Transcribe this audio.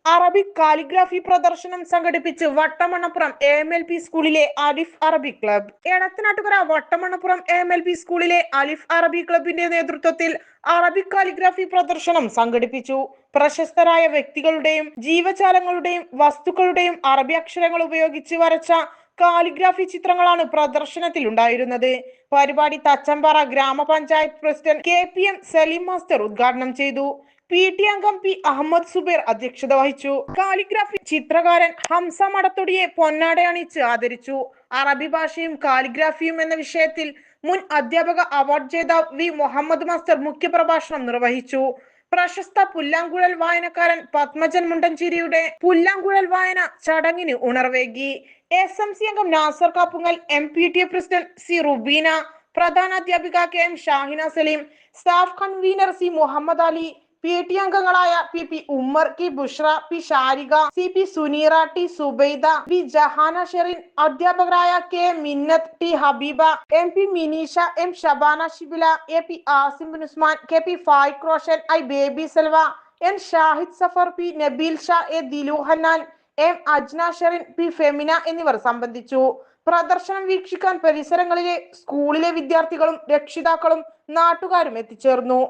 Arabic calligraphy പ്രദർശനം സംഘടിപ്പിച്ച് Vattamannappuram AMLP സ്കൂളിലെ അലിഫ് അറബി ക്ലബ്. എടത്തനാട്ടുകര വട്ടമണ്ണപ്പുറം AMLP സ്കൂളിലെ അലിഫ് അറബി ക്ലബിന്റെ നേതൃത്വത്തിൽ അറബിക് കാലിഗ്രാഫി പ്രദർശനം സംഘടിപ്പിച്ചു. പ്രശസ്തരായ വ്യക്തികളുടെയും ജീവജാലങ്ങളുടെയും വസ്തുക്കളുടെയും അറബി അക്ഷരങ്ങൾ ഉപയോഗിച്ച് വരച്ച കാലിഗ്രാഫി ചിത്രങ്ങളാണ് പ്രദർശനത്തിൽ ഉണ്ടായിരുന്നത്. പരിപാടി തച്ചമ്പാറ ഗ്രാമപഞ്ചായത്ത് പ്രസിഡന്റ് KPM സലീം മാസ്റ്റർ ഉദ്ഘാടനം ചെയ്തു. PT അംഗം P അഹമ്മദ് സുബൈർ അധ്യക്ഷത വഹിച്ചു. കാലിഗ്രാഫി ചിത്രകാരൻ ഹംസ മടത്തൊടിയെ പൊന്നാട അണിയിച്ച് ആദരിച്ചു. അറബി ഭാഷയും കാലിഗ്രാഫിയും എന്ന വിഷയത്തിൽ മുൻ അധ്യാപക അവാർഡ് ജേതാവ് V മുഹമ്മദ് മാസ്റ്റർ മുഖ്യപ്രഭാഷണം നിർവഹിച്ചു. പ്രശസ്ത പുല്ലാങ്കുഴൽ വായനക്കാരൻ പത്മജൻ മുണ്ടഞ്ചേരിയുടെ പുല്ലാങ്കുഴൽ വായന ചടങ്ങിന് ഉണർവേകി. SMC അംഗം Nasar Kappungal, MPTA president C Rubeena, പ്രധാനാധ്യാപിക KM Shahina Saleem, staff convener C Muhammad Ali, PT അംഗങ്ങളായ PP Ummer, K Bushra, P Sharika, CP Suneera, T Subaida, V Jahana Sherin, അധ്യാപകരായ K Minnath, T Habeeba, MP Minisha, M Shabana Shibila, AP Asim bin Usman, KP Faiq Roshan, I Baby Selva, N Shahid Safar, P Nabeel Shah, A Dilu Hannan, M Ajna Sherin, P Femina എന്നിവർ സംബന്ധിച്ചു. പ്രദർശനം വീക്ഷിക്കാൻ പരിസരങ്ങളിലെ സ്കൂളിലെ വിദ്യാർത്ഥികളും രക്ഷിതാക്കളും നാട്ടുകാരും എത്തിച്ചേർന്നു.